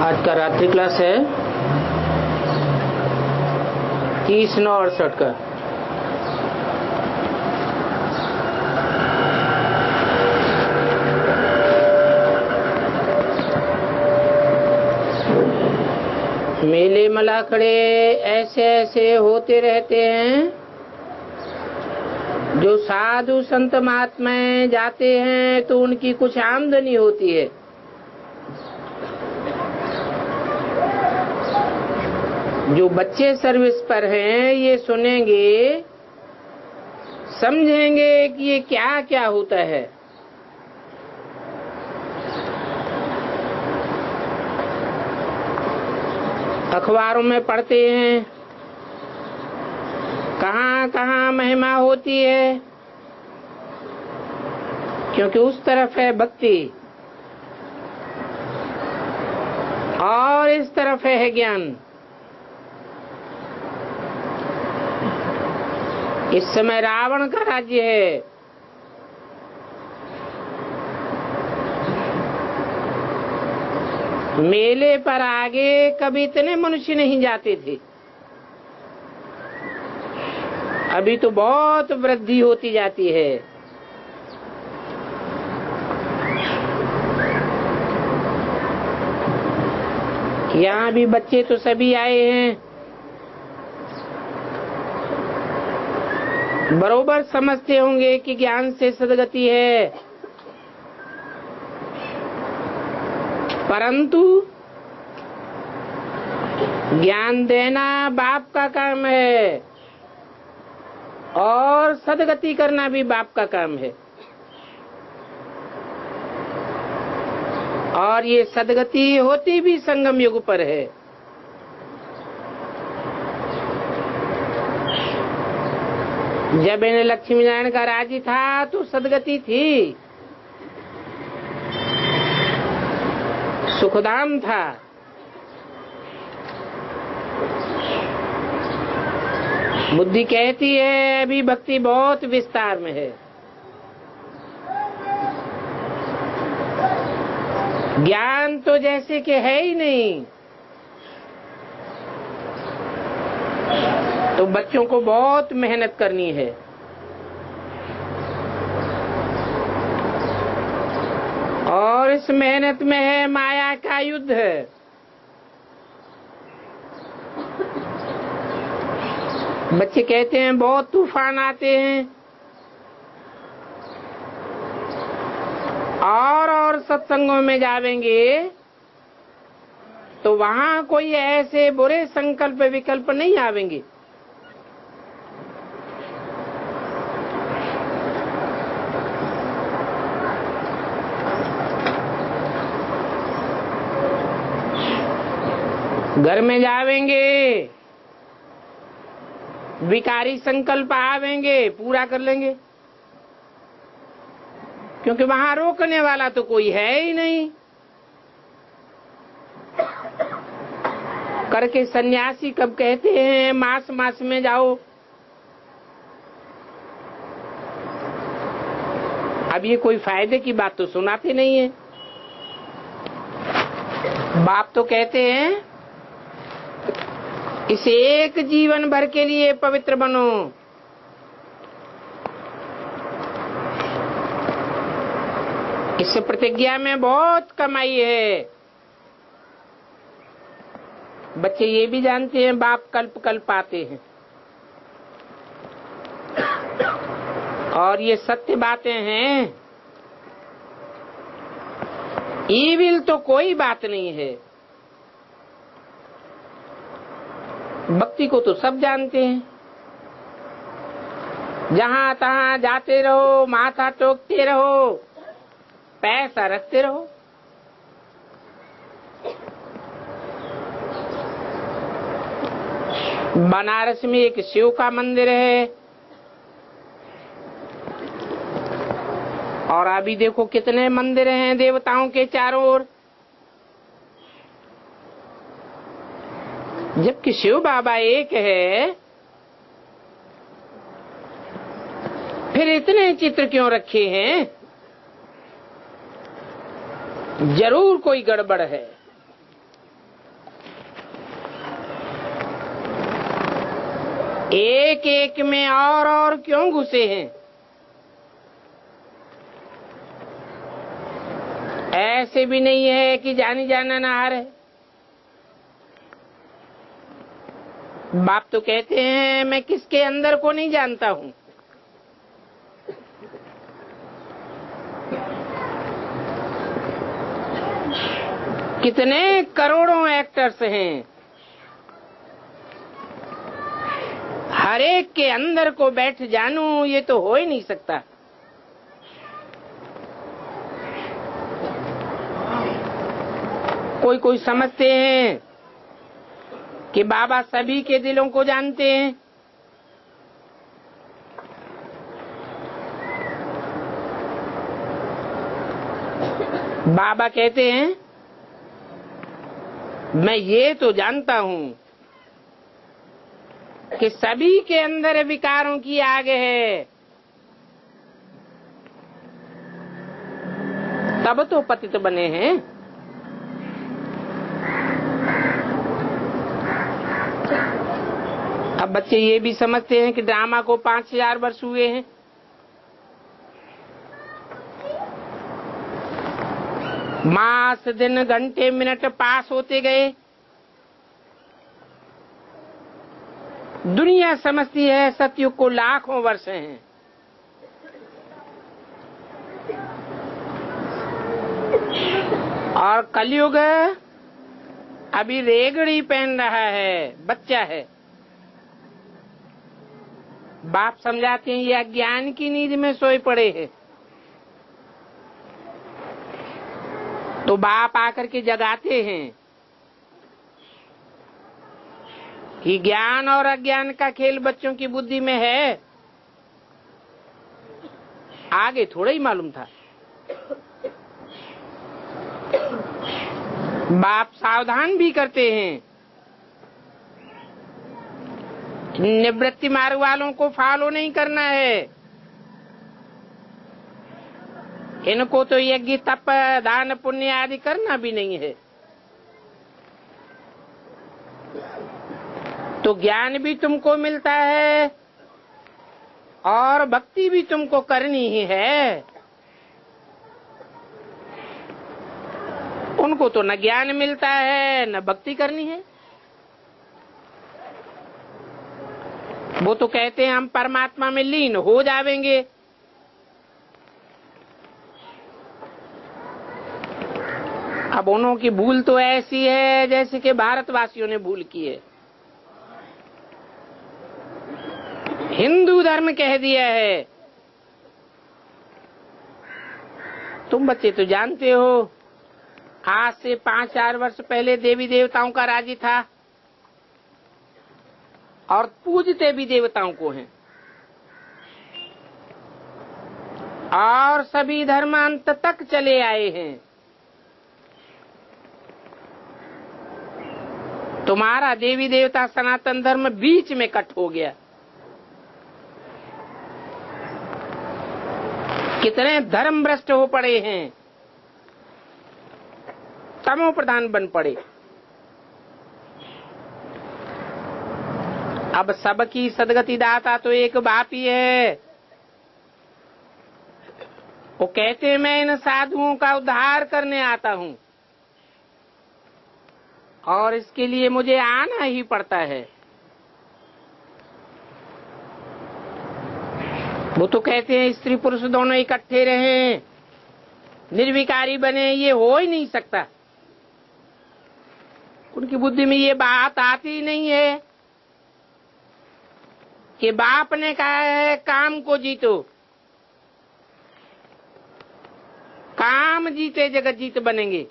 आज का रात्रि क्लास है 30/9/68 का। मेले मलाखड़े ऐसे ऐसे होते रहते हैं, जो साधु संत महात्माएं जाते हैं तो उनकी कुछ आमदनी होती है। जो बच्चे सर्विस पर हैं ये सुनेंगे, समझेंगे कि ये क्या क्या होता है। अखबारों में पढ़ते हैं कहाँ कहाँ महिमा होती है, क्योंकि उस तरफ है भक्ति और इस तरफ है ज्ञान। इस समय रावण का राज्य है, मेले पर आगे कभी इतने मनुष्य नहीं जाते थे। अभी तो बहुत वृद्धि होती जाती है। यहाँ भी बच्चे तो सभी आए हैं, बरोबर समझते होंगे कि ज्ञान से सद्गति है, परंतु ज्ञान देना बाप का काम है और सद्गति करना भी बाप का काम है। और ये सद्गति होती भी संगम युग पर है। जब इन लक्ष्मी नारायण का राज्य था तो सद्गति थी, सुखधाम था। बुद्धि कहती है अभी भक्ति बहुत विस्तार में है। ज्ञान तो जैसे कि है ही नहीं, तो बच्चों को बहुत मेहनत करनी है। और इस मेहनत में है माया का युद्ध। बच्चे कहते हैं बहुत तूफान आते हैं, और सत्संगों में जावेंगे तो वहां कोई ऐसे बुरे संकल्प विकल्प नहीं आवेंगे। घर में जावेंगे, विकारी संकल्प आवेंगे, पूरा कर लेंगे, क्योंकि वहां रोकने वाला तो कोई है ही नहीं। करके सन्यासी कब कहते हैं मास मास में जाओ। अब ये कोई फायदे की बात तो सुनाते नहीं है। बाप तो कहते हैं इस एक जीवन भर के लिए पवित्र बनो। इस प्रतिज्ञा में बहुत कमाई है। बच्चे ये भी जानते हैं बाप कल्प कल्प आते हैं, और ये सत्य बातें हैं। ईविल तो कोई बात नहीं है। भक्ति को तो सब जानते हैं। जहां तहां जाते रहो, माथा टोकते रहो, पैसा रखते रहो। बनारस में एक शिव का मंदिर है, और अभी देखो कितने मंदिर हैं देवताओं के चारों ओर। जबकि शिव बाबा एक है, फिर इतने चित्र क्यों रखे हैं? जरूर कोई गड़बड़ है। एक एक में और क्यों घुसे हैं? ऐसे भी नहीं है कि जानी जाना नहार है। बाप तो कहते हैं मैं किसके अंदर को नहीं जानता हूं। कितने करोड़ों एक्टर्स हैं, हर एक के अंदर को बैठ जानूं ये तो हो ही नहीं सकता। कोई कोई समझते हैं कि बाबा सभी के दिलों को जानते हैं। बाबा कहते हैं मैं ये तो जानता हूं कि सभी के अंदर विकारों की आग है, तब तो पतित बने हैं। अब बच्चे ये भी समझते हैं कि ड्रामा को 5000 वर्ष हुए हैं। मास दिन घंटे मिनट पास होते गए। दुनिया समझती है सतयुग को लाखों वर्ष हैं। और कलयुग अभी रेगड़ी पहन रहा है, बच्चा है। बाप समझाते हैं ये अज्ञान की नींद में सोए पड़े हैं। तो बाप आकर के जगाते हैं कि ज्ञान और अज्ञान का खेल बच्चों की बुद्धि में है, आगे थोड़ा ही मालूम था। बाप सावधान भी करते हैं, निवृत्ति मार्ग वालों को फॉलो नहीं करना है। इनको तो यज्ञ तप दान पुण्य आदि करना भी नहीं है। तो ज्ञान भी तुमको मिलता है और भक्ति भी तुमको करनी ही है। उनको तो न ज्ञान मिलता है न भक्ति करनी है। वो तो कहते हैं हम परमात्मा में लीन हो जाएंगे। अब उन्हों की भूल तो ऐसी है जैसे कि भारतवासियों ने भूल की है। हिंदू धर्म कह दिया है। तुम बच्चे तो जानते हो आज से 5-4 वर्ष पहले देवी देवताओं का राज्य था और पूजते भी देवताओं को हैं। और सभी धर्म अंत तक चले आए हैं। तुम्हारा देवी देवता सनातन धर्म बीच में कट हो गया। कितने धर्म भ्रष्ट हो पड़े हैं, तमो प्रधान बन पड़े। अब सबकी सदगति दाता तो एक बाप ही है। वो कहते हैं मैं इन साधुओं का उद्धार करने आता हूं और इसके लिए मुझे आना ही पड़ता है। वो तो कहते हैं स्त्री पुरुष दोनों इकट्ठे रहें, निर्विकारी बने, ये हो ही नहीं सकता। उनकी बुद्धि में ये बात आती नहीं है कि बाप ने कहा है काम को जीतो, काम जीते जगत जीत बनेंगे।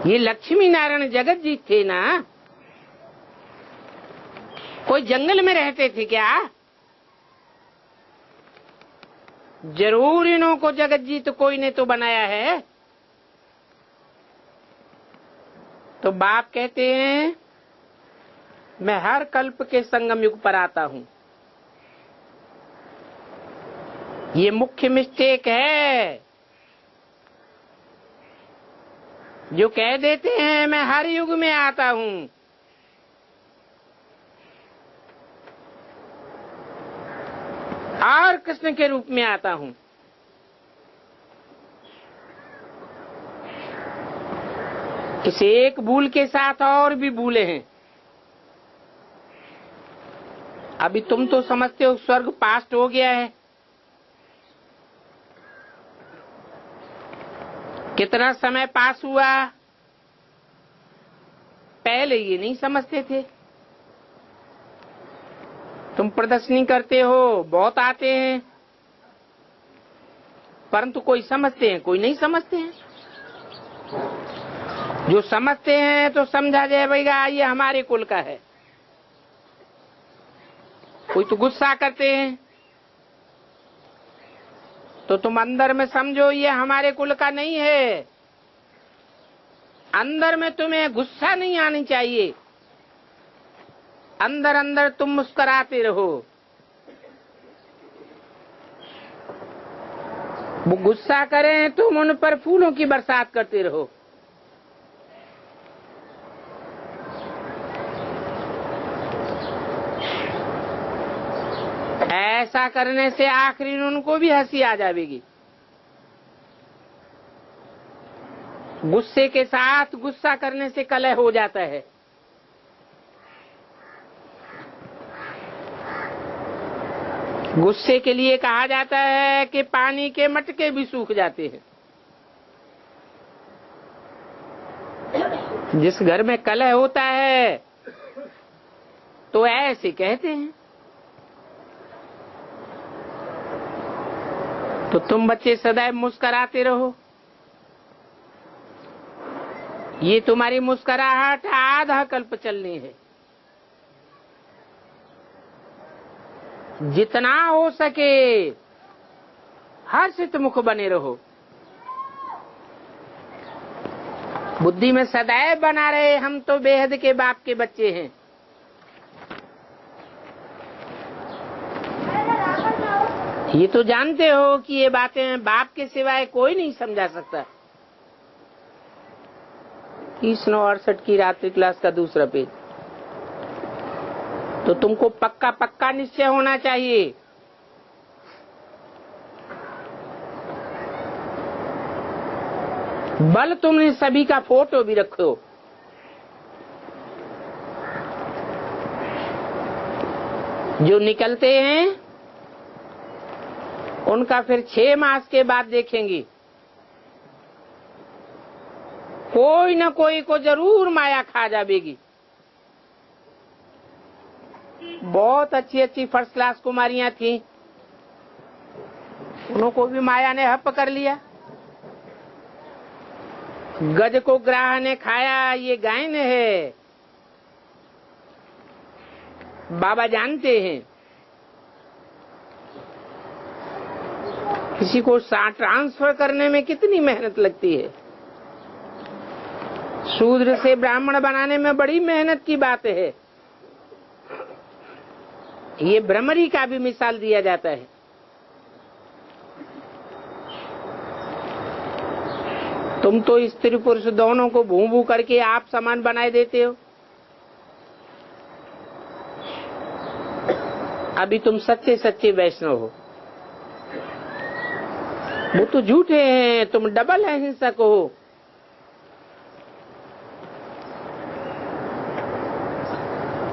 ये लक्ष्मी नारायण जगत जीत थे ना, कोई जंगल में रहते थे क्या? जरूर इन्हों को जगत जीत कोई ने तो बनाया है। तो बाप कहते हैं मैं हर कल्प के संगम युग पर आता हूं। ये मुख्य मिस्टेक है जो कह देते हैं मैं हर युग में आता हूं। और कृष्ण के रूप में आता हूं। इस एक भूल के साथ और भी भूले हैं। अभी तुम तो समझते हो स्वर्ग पास्ट हो गया है। कितना समय पास हुआ, पहले ये नहीं समझते थे। तुम प्रदर्शनी करते हो, बहुत आते हैं, परंतु कोई समझते हैं, कोई नहीं समझते हैं। जो समझते हैं तो समझा जाए भैया ये हमारे कुल का है। कोई तो गुस्सा करते हैं तो तुम अंदर में समझो ये हमारे कुल का नहीं है। अंदर में तुम्हें गुस्सा नहीं आनी चाहिए, अंदर अंदर तुम मुस्कुराते रहो। वो गुस्सा करें तुम उन पर फूलों की बरसात करते रहो। ऐसा करने से आखिरी उनको भी हंसी आ जाएगी। गुस्से के साथ गुस्सा करने से कलह हो जाता है। गुस्से के लिए कहा जाता है कि पानी के मटके भी सूख जाते हैं। जिस घर में कलह होता है तो ऐसे कहते हैं। तो तुम बच्चे सदैव मुस्कुराते रहो। ये तुम्हारी मुस्कुराहट आधा कल्प चलनी है। जितना हो सके हर्षित मुख बने रहो। बुद्धि में सदैव बना रहे हम तो बेहद के बाप के बच्चे हैं। ये तो जानते हो कि ये बातें बाप के सिवाय कोई नहीं समझा सकता। 368 की रात्रि क्लास का दूसरा पेज। तो तुमको पक्का पक्का निश्चय होना चाहिए। बल तुमने सभी का फोटो भी रखो। जो निकलते हैं उनका फिर 6 मास के बाद देखेंगे। कोई न कोई को जरूर माया खा जाएगी। बहुत अच्छी अच्छी फर्स्ट क्लास कुमारियां थी, उनको भी माया ने हप कर लिया। गज को ग्राह ने खाया, ये गायन है। बाबा जानते हैं किसी को ट्रांसफर करने में कितनी मेहनत लगती है। शूद्र से ब्राह्मण बनाने में बड़ी मेहनत की बात है। ये भ्रमरी का भी मिसाल दिया जाता है। तुम तो स्त्री पुरुष दोनों को भू भू करके आप समान बनाए देते हो। अभी तुम सच्चे सच्चे वैष्णव हो। वो तो झूठे हैं, तुम डबल अहिंसक हो।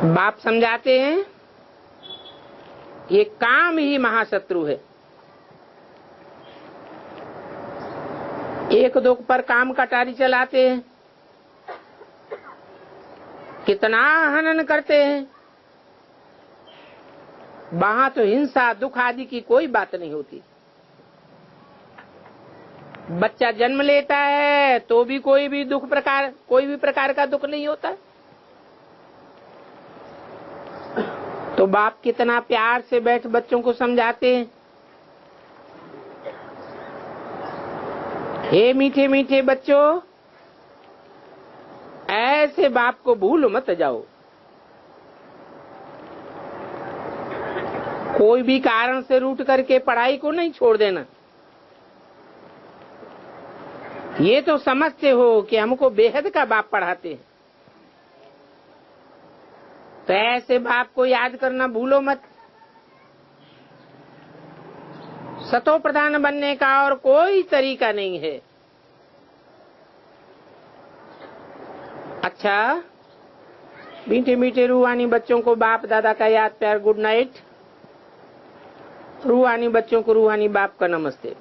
बाप समझाते हैं ये काम ही महाशत्रु है। एक दो पर काम कटारी चलाते हैं, कितना हनन करते हैं। वहां तो हिंसा दुख आदि की कोई बात नहीं होती। बच्चा जन्म लेता है तो भी कोई भी प्रकार का दुख नहीं होता। तो बाप कितना प्यार से बैठ बच्चों को समझाते हैं, हे मीठे मीठे बच्चों, ऐसे बाप को भूल मत जाओ। कोई भी कारण से रूठ करके पढ़ाई को नहीं छोड़ देना। ये तो समझते हो कि हमको बेहद का बाप पढ़ाते हैं, तो ऐसे बाप को याद करना भूलो मत। सतो प्रधान बनने का और कोई तरीका नहीं है। अच्छा, मीठे मीठे रूहानी बच्चों को बाप दादा का याद प्यार गुड नाइट। रूहानी बच्चों को रूहानी बाप का नमस्ते।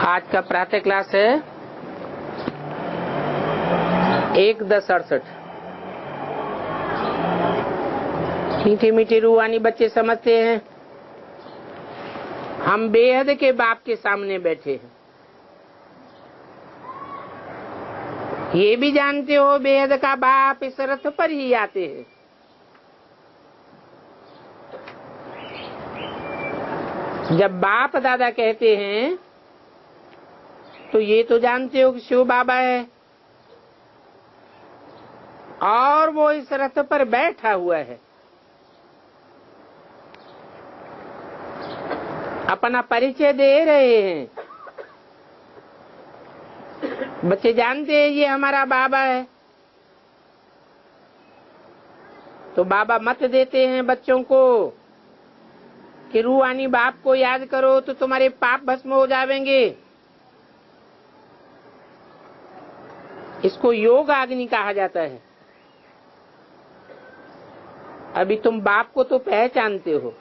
आज का प्रातः क्लास है 1-10-68। मीठे मीठे रूहानी बच्चे समझते हैं हम बेहद के बाप के सामने बैठे हैं। ये भी जानते हो बेहद का बाप इस रथ पर ही आते हैं। जब बाप दादा कहते हैं तो ये तो जानते हो कि शिव बाबा है और वो इस रथ पर बैठा हुआ है। अपना परिचय दे रहे हैं। बच्चे जानते हैं ये हमारा बाबा है। तो बाबा मत देते हैं बच्चों को कि रूहानी बाप को याद करो तो तुम्हारे पाप भस्म हो जाएंगे। इसको योग अग्नि कहा जाता है। अभी तुम बाप को तो पहचानते हो।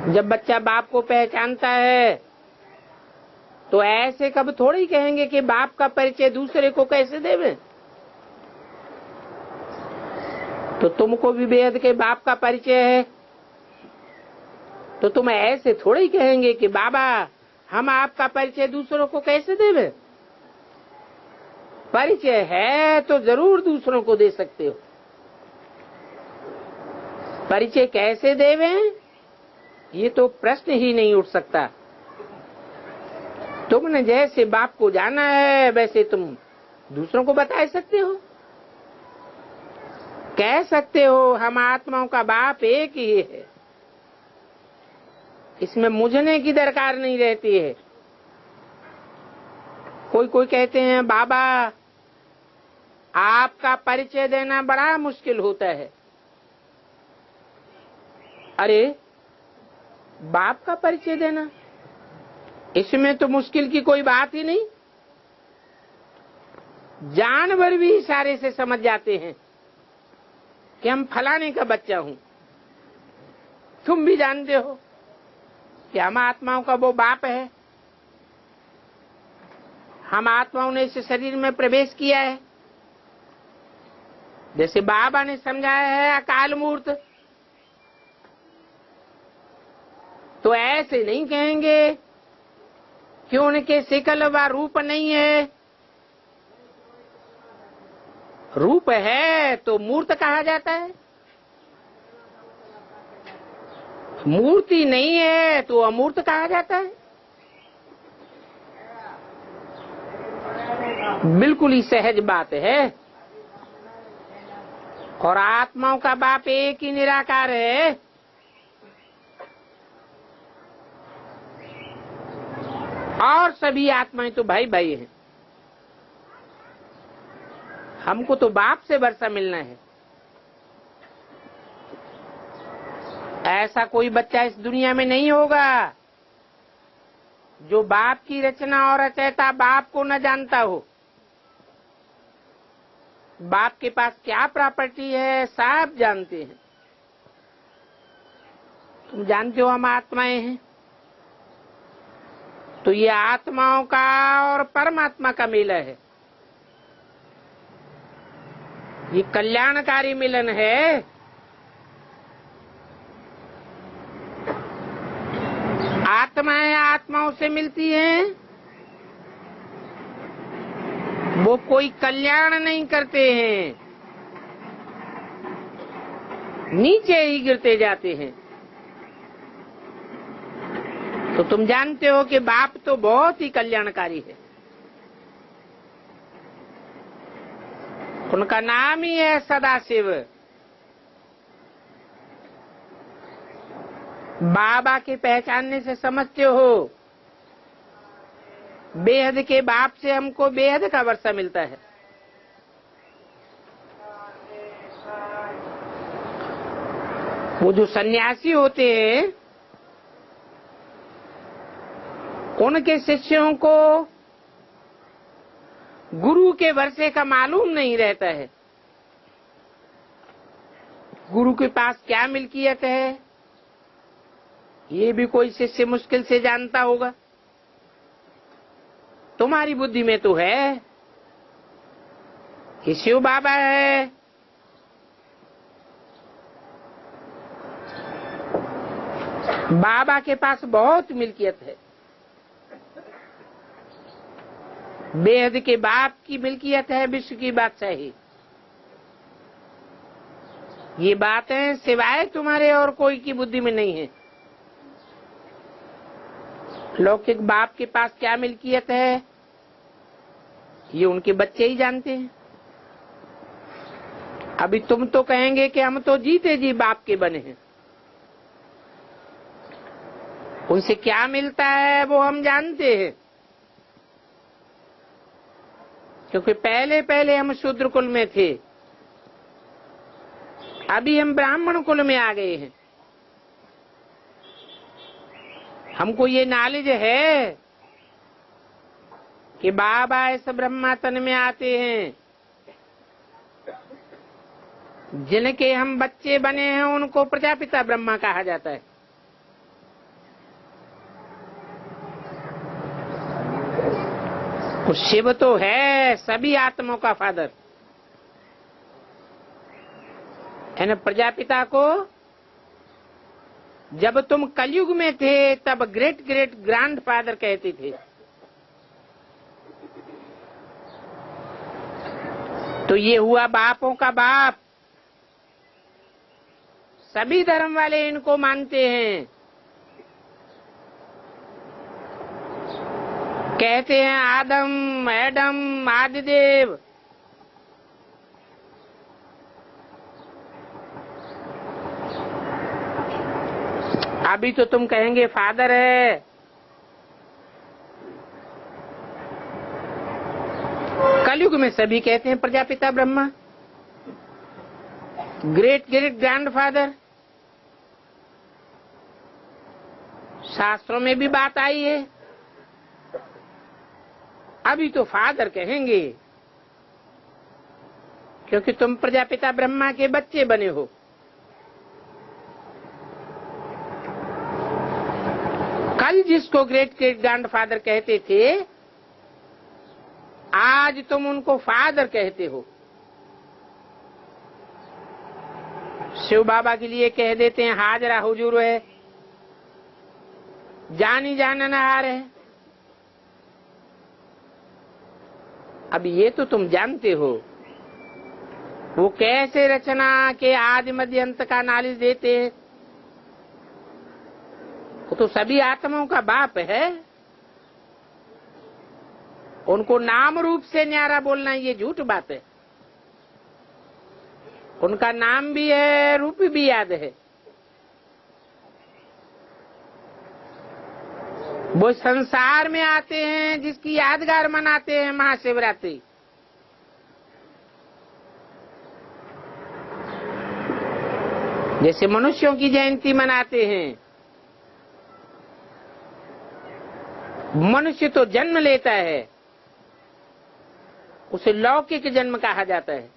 जब बच्चा बाप को पहचानता है तो ऐसे कब थोड़ी कहेंगे कि बाप का परिचय दूसरे को कैसे देवे। तो तुमको भी बेहद के बाप का परिचय है तो तुम ऐसे थोड़ी कहेंगे कि बाबा हम आपका परिचय दूसरों को कैसे देवे। परिचय है तो जरूर दूसरों को दे सकते हो। परिचय कैसे देवे ये तो प्रश्न ही नहीं उठ सकता। तुमने जैसे बाप को जाना है वैसे तुम दूसरों को बता सकते हो। कह सकते हो हम आत्माओं का बाप एक ही है। इसमें मुझने की दरकार नहीं रहती है। कोई कोई कहते हैं बाबा आपका परिचय देना बड़ा मुश्किल होता है। अरे बाप का परिचय देना इसमें तो मुश्किल की कोई बात ही नहीं। जानवर भी इशारे से समझ जाते हैं कि हम फलाने का बच्चा हूं। तुम भी जानते हो कि हम आत्माओं का वो बाप है। हम आत्माओं ने इस शरीर में प्रवेश किया है। जैसे बाबा ने समझाया है अकाल मूर्त, तो ऐसे नहीं कहेंगे कि उनके शिकल व रूप नहीं है। रूप है तो मूर्त कहा जाता है। मूर्ति नहीं है तो अमूर्त कहा जाता है। बिल्कुल ही सहज बात है। और आत्माओं का बाप एक ही निराकार है। और सभी आत्माएं तो भाई भाई हैं। हमको तो बाप से वर्षा मिलना है। ऐसा कोई बच्चा इस दुनिया में नहीं होगा जो बाप की रचना और रचयिता बाप को न जानता हो। बाप के पास क्या प्रॉपर्टी है सब जानते हैं। तुम जानते हो हम आत्माएं हैं। तो ये आत्माओं का और परमात्मा का मेला है। ये कल्याणकारी मिलन है। आत्माएं आत्माओं से मिलती हैं। वो कोई कल्याण नहीं करते हैं, नीचे ही गिरते जाते हैं। तो तुम जानते हो कि बाप तो बहुत ही कल्याणकारी है। उनका नाम ही है सदाशिव। बाबा के पहचानने से समझते हो बेहद के बाप से हमको बेहद का वर्षा मिलता है। वो जो सन्यासी होते हैं उनके शिष्यों को गुरु के वर्षे का मालूम नहीं रहता है। गुरु के पास क्या मिल्कियत है ये भी कोई शिष्य मुश्किल से जानता होगा। तुम्हारी बुद्धि में तो है कि शिव बाबा है, बाबा के पास बहुत मिल्कियत है, बेहद के बाप की मिल्कियत है, विश्व की बादशाही। ये बातें सिवाय तुम्हारे और कोई की बुद्धि में नहीं है। लौकिक बाप के पास क्या मिल्कियत है ये उनके बच्चे ही जानते हैं। अभी तुम तो कहेंगे कि हम तो जीते जी बाप के बने हैं, उनसे क्या मिलता है वो हम जानते हैं, क्योंकि पहले पहले हम शूद्र कुल में थे, अभी हम ब्राह्मण कुल में आ गए हैं। हमको ये नॉलेज है कि बाबा इस ब्रह्मा तन में आते हैं, जिनके हम बच्चे बने हैं उनको प्रजापिता ब्रह्मा कहा जाता है। उस शिव तो है सभी आत्माओं का फादर। है न, प्रजापिता को जब तुम कलयुग में थे तब ग्रेट ग्रेट ग्रैंड फादर कहते थे। तो ये हुआ बापों का बाप। सभी धर्म वाले इनको मानते हैं, कहते हैं आदम एडम आदिदेव। अभी तो तुम कहेंगे फादर है, कलयुग में सभी कहते हैं Prajapita Brahma, great great grand father. शास्त्रों में भी बात आई है। अभी तो फादर कहेंगे क्योंकि तुम प्रजापिता ब्रह्मा के बच्चे बने हो। कल जिसको ग्रेट ग्रेट ग्रैंड फादर कहते थे आज तुम उनको फादर कहते हो। शिव बाबा के लिए कह देते हैं हाजरा हुजूर है, जानी जाननहार है। अब ये तो तुम जानते हो वो कैसे रचना के आदि मध्य अंत का नॉलेज देते हैं। वो तो सभी आत्माओं का बाप है। उनको नाम रूप से न्यारा बोलना ये झूठ बात है। उनका नाम भी है, रूप भी याद है। वो संसार में आते हैं जिसकी यादगार मनाते हैं महाशिवरात्रि। जैसे मनुष्यों की जयंती मनाते हैं। मनुष्य तो जन्म लेता है, उसे लौकिक जन्म कहा जाता है।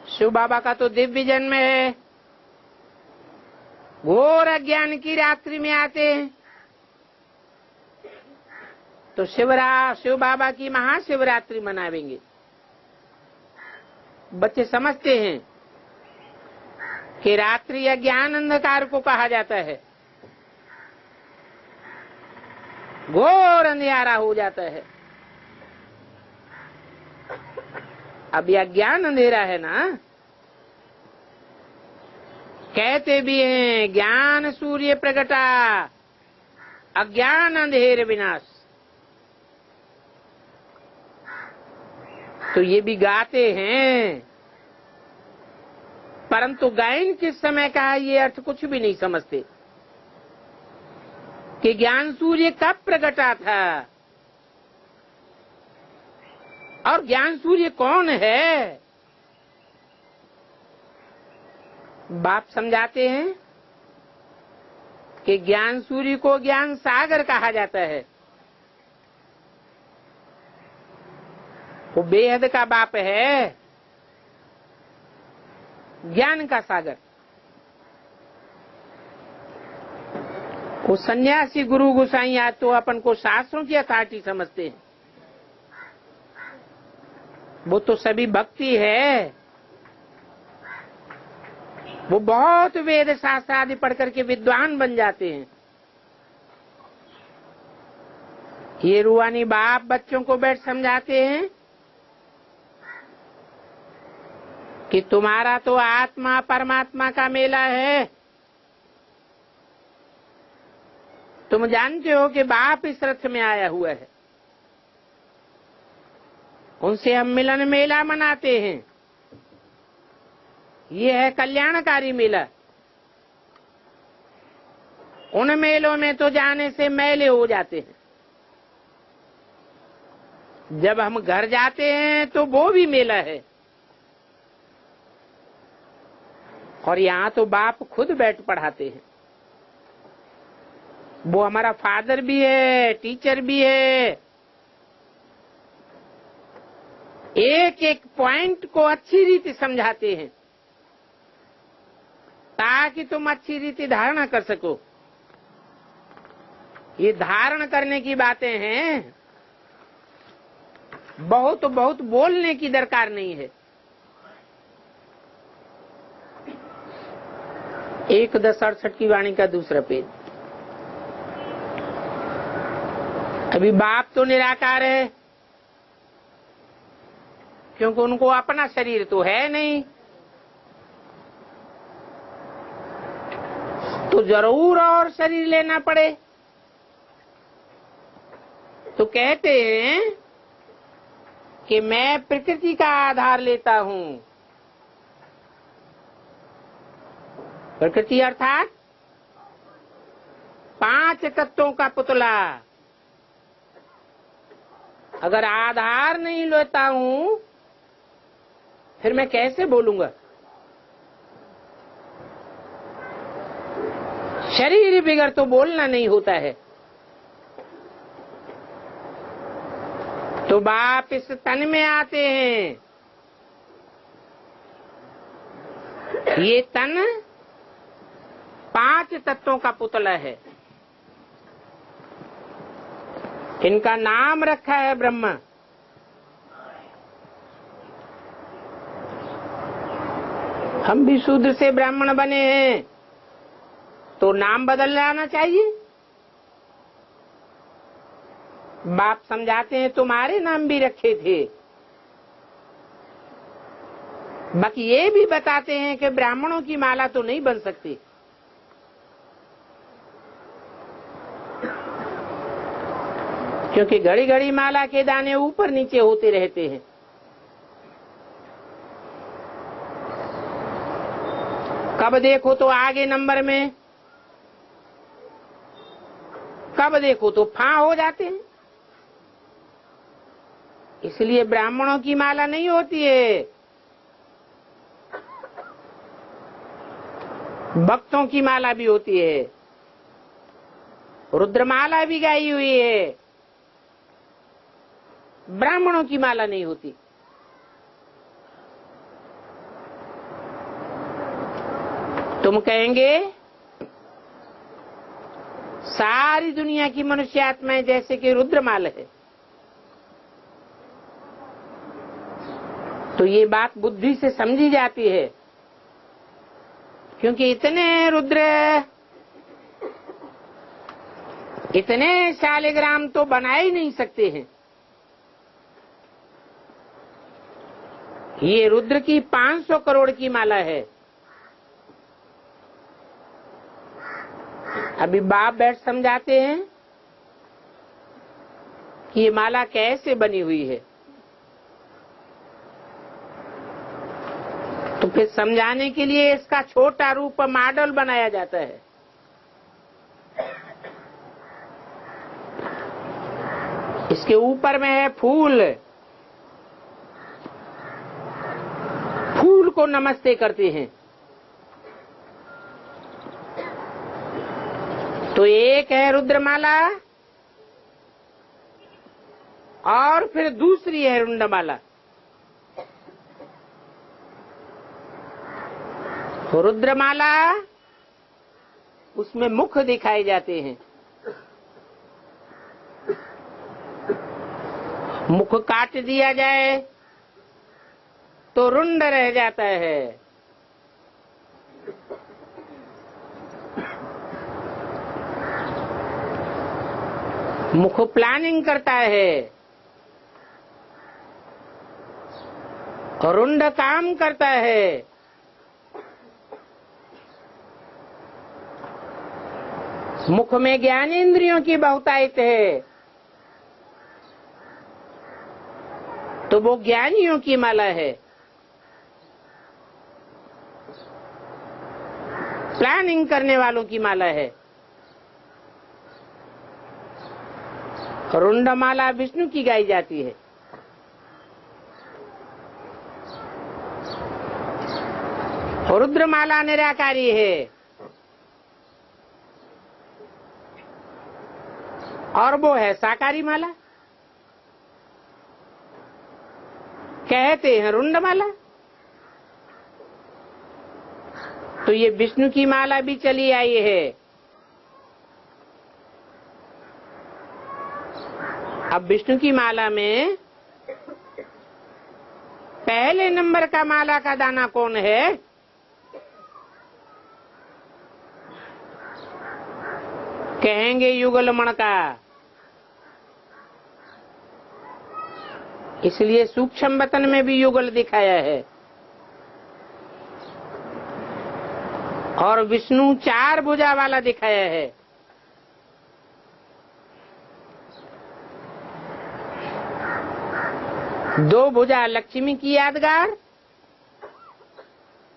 शिव बाबा का तो दिव्य जन्म है। घोर अज्ञान की रात्रि में आते हैं तो शिव बाबा की महाशिवरात्रि मनावेंगे। बच्चे समझते हैं कि रात्रि अज्ञान अंधकार को कहा जाता है, घोर अंधियारा हो जाता है। अब यह ज्ञान अंधेरा है ना। कहते भी हैं ज्ञान सूर्य प्रगटा अज्ञान अंधेर विनाश। तो ये भी गाते हैं, परंतु गायन किस समय का है ये अर्थ कुछ भी नहीं समझते कि ज्ञान सूर्य कब प्रकटा था और ज्ञान सूर्य कौन है। बाप समझाते हैं कि ज्ञान सूर्य को ज्ञान सागर कहा जाता है। वो बेहद का बाप है, ज्ञान का सागर। वो सन्यासी गुरु गोसाई आज तो अपन को शास्त्रों की अथॉरिटी समझते हैं। वो तो सभी भक्ति है, वो बहुत वेद शास्त्र आदि पढ़ करके विद्वान बन जाते हैं। ये रूहानी बाप बच्चों को बैठ समझाते हैं कि तुम्हारा तो आत्मा परमात्मा का मेला है। तुम जानते हो कि बाप इस रथ में आया हुआ है, उनसे हम मिलन मेला मनाते हैं। ये है कल्याणकारी मेला। उन मेलों में तो जाने से मैले हो जाते हैं, जब हम घर जाते हैं तो वो भी मेला है। और यहाँ तो बाप खुद बैठ पढ़ाते हैं। वो हमारा फादर भी है, टीचर भी है। एक एक पॉइंट को अच्छी रीति समझाते हैं ताकि तुम अच्छी रीति धारणा कर सको। ये धारण करने की बातें हैं, बहुत बहुत बोलने की दरकार नहीं है। 1:10:68 की वाणी का दूसरा पेज। अभी बाप तो निराकार है, क्योंकि उनको अपना शरीर तो है नहीं, तो जरूर और शरीर लेना पड़े। तो कहते हैं कि मैं प्रकृति का आधार लेता हूं। प्रकृति अर्थात 5 तत्वों का पुतला। अगर आधार नहीं लेता हूं फिर मैं कैसे बोलूंगा। शरीर बिगड़ तो बोलना नहीं होता है। तो बाप इस तन में आते हैं। ये तन 5 तत्वों का पुतला है। इनका नाम रखा है ब्रह्मा। हम भी शूद्र से ब्राह्मण बने हैं तो नाम बदल जाना चाहिए। बाप समझाते हैं तुम्हारे नाम भी रखे थे। बाकी ये भी बताते हैं कि ब्राह्मणों की माला तो नहीं बन सकती, क्योंकि घड़ी घड़ी माला के दाने ऊपर नीचे होते रहते हैं। कब देखो तो आगे नंबर में, कब देखो तो फां हो जाते हैं। इसलिए ब्राह्मणों की माला नहीं होती है, भक्तों की माला भी होती है। रुद्रमाला भी गाई हुई है, ब्राह्मणों की माला नहीं होती। तुम कहेंगे सारी दुनिया की मनुष्य आत्माएं जैसे कि रुद्रमाल है, तो ये बात बुद्धि से समझी जाती है, क्योंकि इतने रुद्र, इतने शालिग्राम तो बना ही नहीं सकते हैं। ये रुद्र की 500 करोड़ की माला है। अभी बाप बैठ समझाते हैं कि ये माला कैसे बनी हुई है। तो फिर समझाने के लिए इसका छोटा रूप मॉडल बनाया जाता है। उसके ऊपर में है फूल, फूल को नमस्ते करते हैं। तो एक है रुद्रमाला और फिर दूसरी है रुंडमाला। रुद्रमाला उसमें मुख दिखाए जाते हैं, मुख काट दिया जाए तो रुंड रह जाता है। मुख प्लानिंग करता है, रुंड काम करता है। मुख में ज्ञानेंद्रियों की बहुतायत है, तो वो ज्ञानियों की माला है, प्लानिंग करने वालों की माला है। रुंडमाला विष्णु की गाई जाती है। रुद्रमाला निराकारी है और वो है साकारी माला, कहते हैं रुंडमाला। तो ये विष्णु की माला भी चली आई है। अब विष्णु की माला में पहले नंबर का माला का दाना कौन है? कहेंगे युगलमण का। इसलिए सूक्ष्म वतन में भी युगल दिखाया है। और विष्णु 4 भुजा वाला दिखाया है। दो भुजा लक्ष्मी की यादगार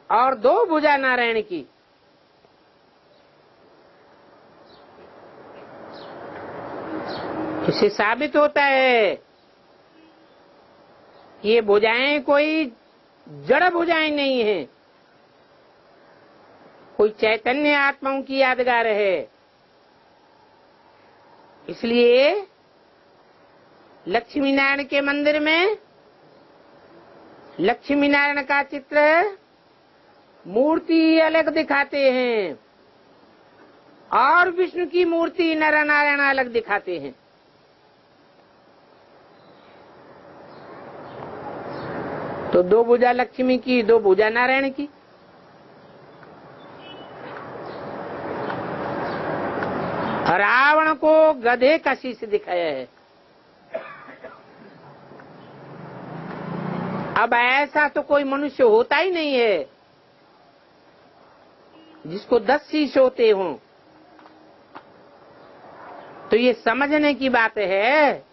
और 2 भुजा नारायण की। इससे साबित होता है ये भुजाएं कोई जड़ भुजाएं नहीं है, कोई चैतन्य आत्माओं की यादगार है। इसलिए लक्ष्मी नारायण के मंदिर में लक्ष्मी नारायण का चित्र मूर्ति अलग दिखाते हैं और विष्णु की मूर्ति नर नारायण अलग दिखाते हैं। तो 2 भुजा लक्ष्मी की, 2 भुजा नारायण की। रावण को गधे का शीश दिखाया है। अब ऐसा तो कोई मनुष्य होता ही नहीं है जिसको 10 शीश होते हों। तो ये समझने की बात है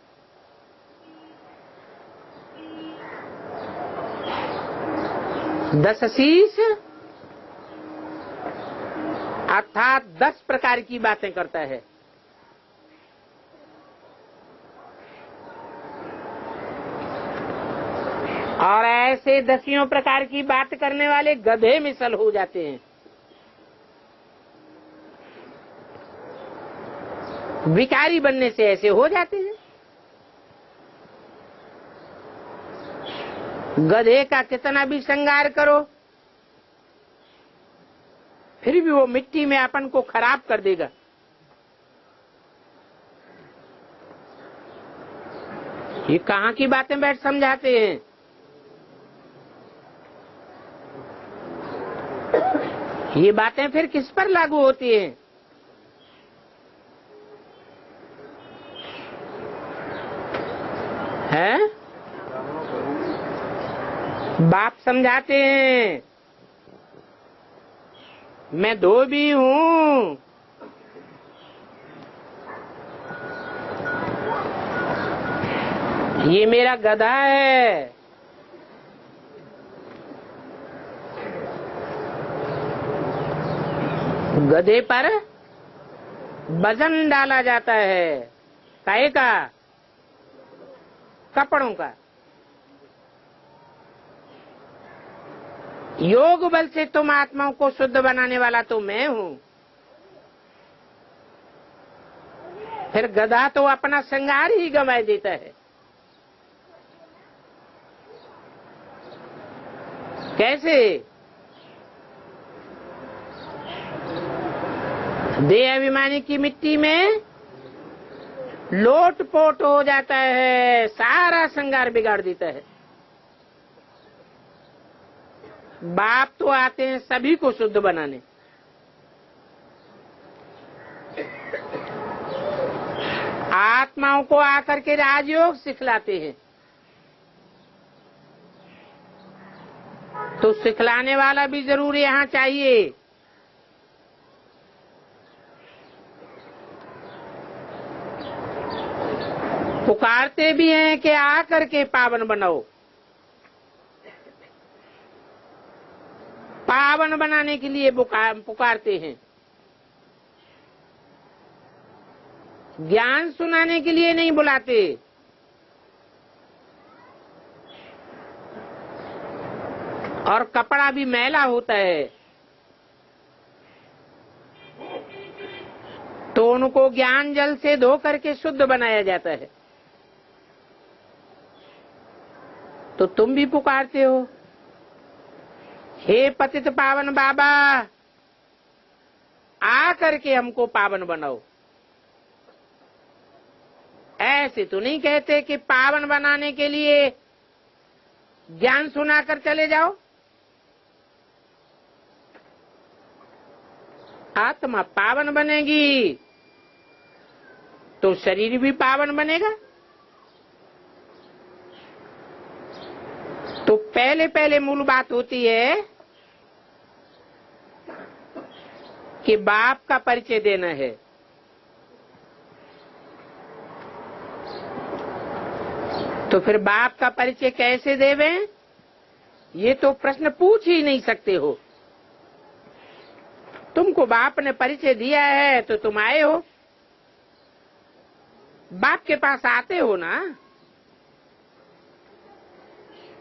10 शीश अर्थात 10 प्रकार की बातें करता है। और ऐसे 10 प्रकार की बात करने वाले गधे मिसल हो जाते हैं। भिखारी बनने से ऐसे हो जाते हैं। गधे का कितना भी श्रृंगार करो फिर भी वो मिट्टी में अपन को खराब कर देगा। ये कहाँ की बातें बैठ समझाते हैं। ये बातें फिर किस पर लागू होती हैं? हैं? बाप समझाते हैं मैं धोबी हूँ, ये मेरा गधा है। गधे पर वजन डाला जाता है। काहे का? कपड़ों का। योग बल से तुम आत्माओं को शुद्ध बनाने वाला तो मैं हूं। फिर गधा तो अपना श्रृंगार ही गंवा देता है। कैसे? देह अभिमानी की मिट्टी में लोटपोट हो जाता है, सारा श्रृंगार बिगाड़ देता है। बाप तो आते हैं सभी को शुद्ध बनाने। आत्माओं को आकर के राजयोग सिखलाते हैं। तो सिखलाने वाला भी जरूर यहाँ चाहिए। पुकारते भी हैं कि आकर के पावन बनाओ। पावन बनाने के लिए पुकारते हैं, ज्ञान सुनाने के लिए नहीं बुलाते। और कपड़ा भी मैला होता है तो उनको ज्ञान जल से धो करके शुद्ध बनाया जाता है। तो तुम भी पुकारते हो, हे पतित पावन बाबा, आ करके हमको पावन बनाओ। ऐसे तो नहीं कहते कि पावन बनाने के लिए ज्ञान सुनाकर चले जाओ। आत्मा पावन बनेगी तो शरीर भी पावन बनेगा। तो पहले पहले मूल बात होती है कि बाप का परिचय देना है। तो फिर बाप का परिचय कैसे देवें, ये तो प्रश्न पूछ ही नहीं सकते हो। तुमको बाप ने परिचय दिया है तो तुम आए हो, बाप के पास आते हो ना।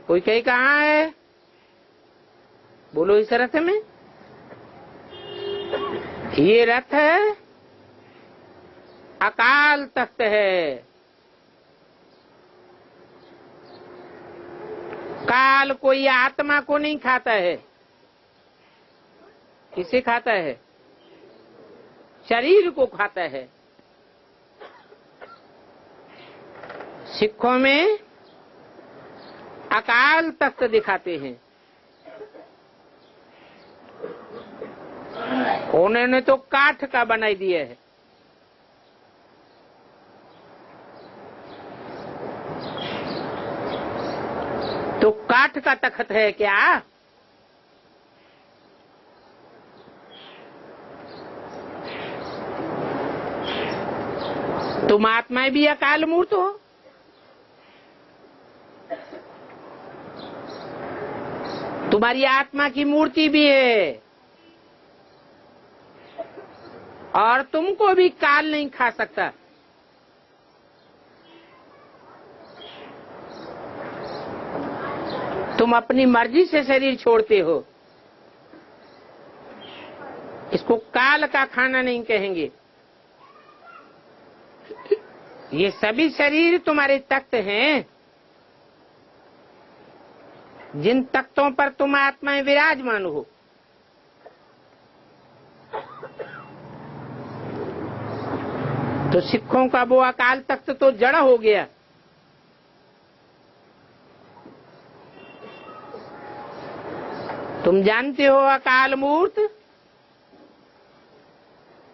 कोई कहीं कहाँ है, बोलो इस रथ में। ये रथ है, अकाल तख्त है। काल कोई आत्मा को नहीं खाता है। किसे खाता है? शरीर को खाता है। सिखों में अकाल तख्त दिखाते हैं। उन्होंने तो काठ का बनाई दिया है। तो काठ का तख्त है क्या? तुम आत्माएं भी अकाल मूर्त हो। तुम्हारी आत्मा की मूर्ति भी है और तुमको भी काल नहीं खा सकता। तुम अपनी मर्जी से शरीर छोड़ते हो, इसको काल का खाना नहीं कहेंगे। ये सभी शरीर तुम्हारे तख्त हैं, जिन तख्तों पर तुम आत्माएं विराजमान हो। तो सिखों का वो अकाल तख्त तो जड़ हो गया। तुम जानते हो अकाल मूर्त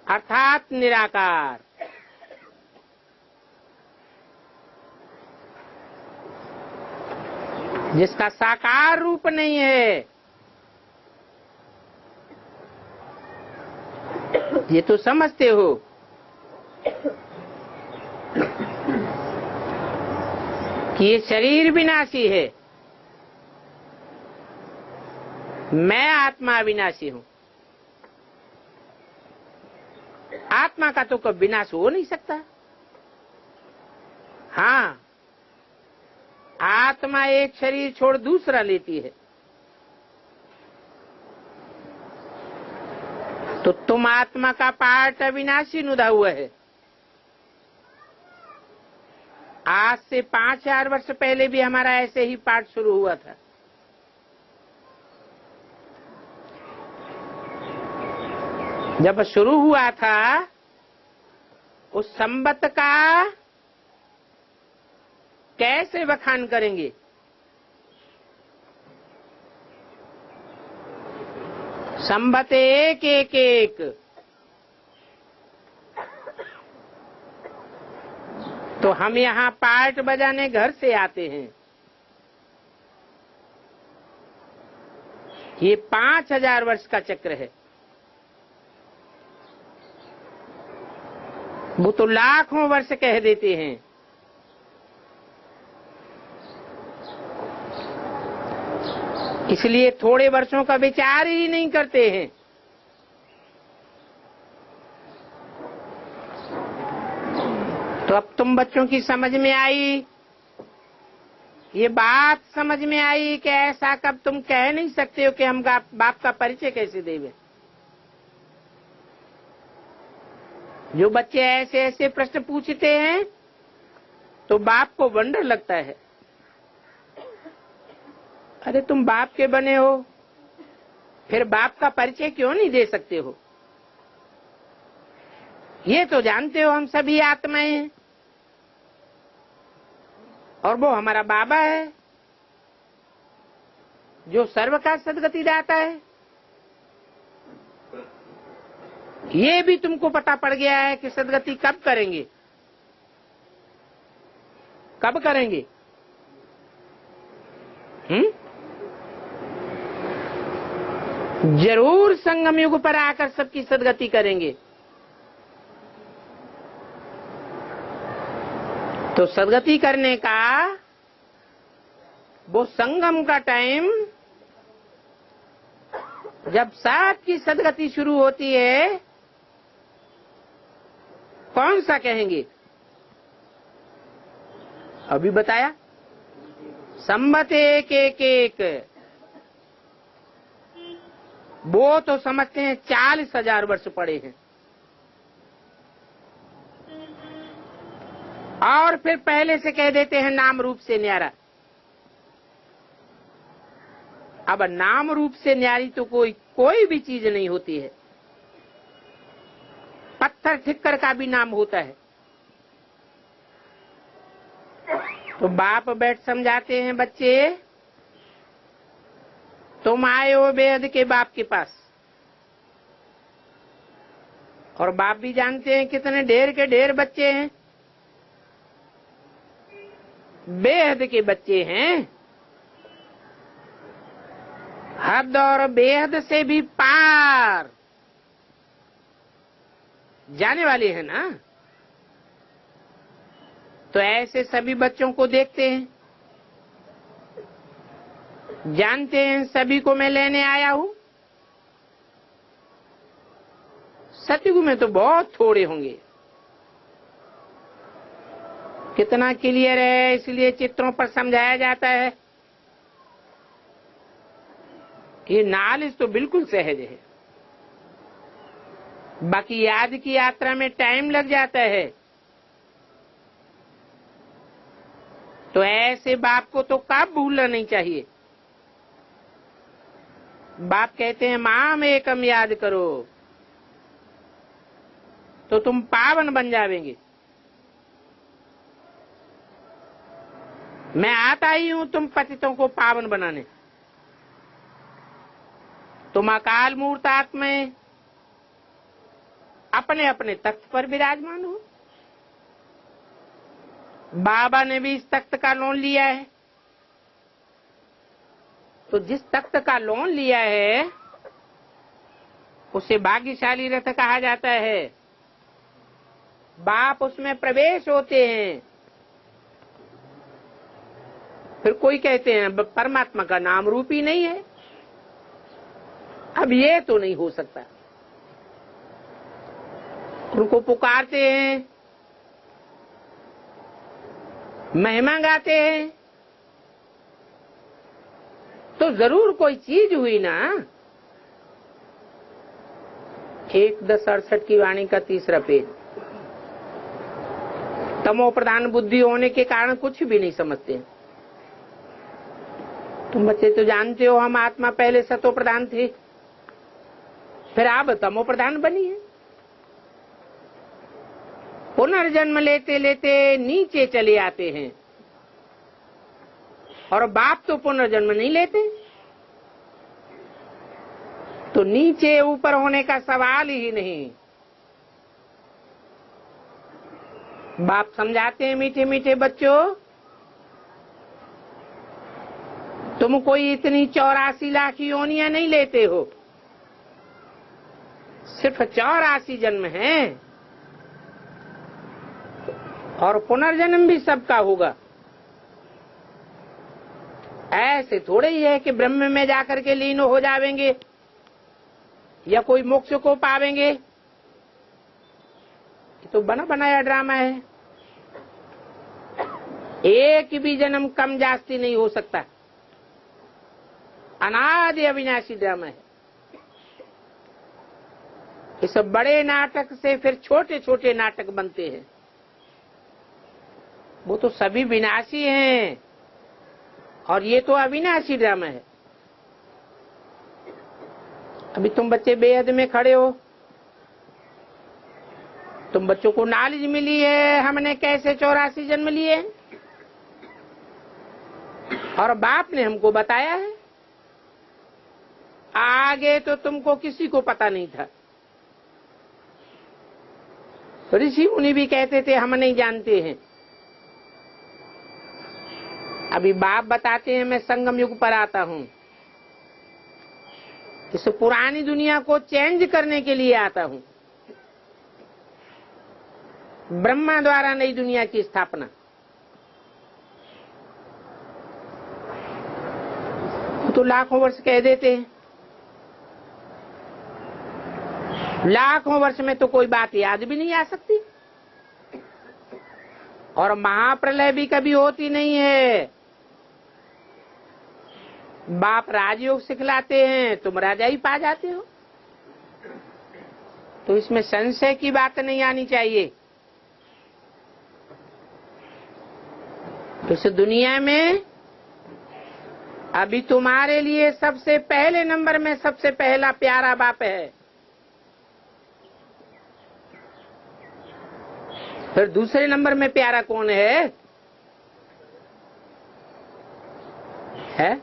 अर्थात निराकार। जिसका साकार रूप नहीं है। ये तो समझते हो कि ये शरीर विनाशी है, मैं आत्मा अविनाशी हूं। आत्मा का तो कभी विनाश हो नहीं सकता। हाँ, आत्मा एक शरीर छोड़ दूसरा लेती है। तो तुम आत्मा का पार्ट अविनाशी नुदा हुआ है। आज से 5000 वर्ष पहले भी हमारा ऐसे ही पाठ शुरू हुआ था। जब शुरू हुआ था उस संबत का कैसे बखान करेंगे? संबत एक एक एक। तो हम यहाँ पार्ट बजाने घर से आते हैं। ये 5000 वर्ष का चक्र है। वो तो लाखों वर्ष कह देते हैं। इसलिए थोड़े वर्षों का विचार ही नहीं करते हैं। तो अब तुम बच्चों की समझ में आई, ये बात समझ में आई कि ऐसा कब तुम कह नहीं सकते हो कि हम बाप का परिचय कैसे देवे। जो बच्चे ऐसे ऐसे प्रश्न पूछते हैं तो बाप को वंडर लगता है, अरे तुम बाप के बने हो, फिर बाप का परिचय क्यों नहीं दे सकते हो? ये तो जानते हो हम सभी आत्माएं हैं और वो हमारा बाबा है जो सर्व का सदगति दाता है। ये भी तुमको पता पड़ गया है कि सदगति कब करेंगे, कब करेंगे? जरूर संगम युग पर आकर सबकी सदगति करेंगे। तो सदगति करने का वो संगम का टाइम, जब सबकी सदगति शुरू होती है, कौन सा कहेंगे? अभी बताया, संबत एक एक एक। वो तो समझते हैं 40,000 वर्ष पड़े हैं। और फिर पहले से कह देते हैं नाम रूप से न्यारा। अब नाम रूप से न्यारी तो कोई भी चीज नहीं होती है। पत्थर ठिक्कर का भी नाम होता है। तो बाप बैठ समझाते हैं, बच्चे तुम आए हो बेहद के बाप के पास, और बाप भी जानते हैं कितने ढेर के ढेर बच्चे हैं। बेहद के बच्चे हैं, हद और बेहद से भी पार जाने वाले हैं ना। तो ऐसे सभी बच्चों को देखते हैं, जानते हैं सभी को मैं लेने आया हूं। सतयुग में तो बहुत थोड़े होंगे। कितना क्लियर है, इसलिए चित्रों पर समझाया जाता है। ये नॉलेज तो बिल्कुल सहज है, बाकी याद की यात्रा में टाइम लग जाता है। तो ऐसे बाप को तो कब भूलना नहीं चाहिए। बाप कहते हैं माम एकम याद करो तो तुम पावन बन जावेंगे। मैं आता ही हूं तुम पतितों को पावन बनाने। तुम अकाल मूर्त आत्माएं अपने अपने तख्त पर विराजमान हो। बाबा ने भी इस तख्त का लोन लिया है। तो जिस तख्त का लोन लिया है उसे भाग्यशाली रथ कहा जाता है। बाप उसमें प्रवेश होते हैं। फिर कोई कहते हैं परमात्मा का नाम रूप ही नहीं है। अब ये तो नहीं हो सकता। उनको पुकारते हैं, महिमा गाते हैं, तो जरूर कोई चीज हुई ना। 1:10:68 की वाणी का 3रा पेज। तमो प्रधान बुद्धि होने के कारण कुछ भी नहीं समझते। तुम बच्चे तो जानते हो हम आत्मा पहले सतो प्रधान थे, फिर आप तमो प्रधान बनी है। पुनर्जन्म लेते लेते नीचे चले आते हैं, और बाप तो पुनर्जन्म नहीं लेते, तो नीचे ऊपर होने का सवाल ही नहीं। बाप समझाते हैं, मीठे मीठे बच्चों, तुम कोई इतनी 84 लाख योनियां नहीं लेते हो, सिर्फ 84 जन्म है, और पुनर्जन्म भी सबका होगा। ऐसे थोड़े ही है कि ब्रह्म में जाकर के लीन हो जावेंगे या कोई मोक्ष को पावेंगे। ये तो बना बनाया ड्रामा है। एक भी जन्म कम जास्ती नहीं हो सकता। अनादि अविनाशी ड्रामा है। इस बड़े नाटक से फिर छोटे छोटे नाटक बनते हैं, वो तो सभी विनाशी हैं, और ये तो अविनाशी ड्रामा है। अभी तुम बच्चे बेहद में खड़े हो, तुम बच्चों को नॉलेज मिली है हमने कैसे 84 जन्म लिए, और बाप ने हमको बताया है। आगे तो तुमको किसी को पता नहीं था। ऋषि मुनि भी कहते थे हम नहीं जानते हैं। अभी बाप बताते हैं मैं संगम युग पर आता हूं, इस पुरानी दुनिया को चेंज करने के लिए आता हूं। ब्रह्मा द्वारा नई दुनिया की स्थापना। तो लाखों वर्ष कह देते हैं, लाखों वर्ष में तो कोई बात याद भी नहीं आ सकती, और महाप्रलय भी कभी होती नहीं है। बाप राजयोग सिखलाते हैं, तुम राजा ही पा जाते हो, तो इसमें संशय की बात नहीं आनी चाहिए। इस दुनिया में अभी तुम्हारे लिए सबसे पहले नंबर में सबसे पहला प्यारा बाप है, फिर दूसरे नंबर में प्यारा कौन है? हैं?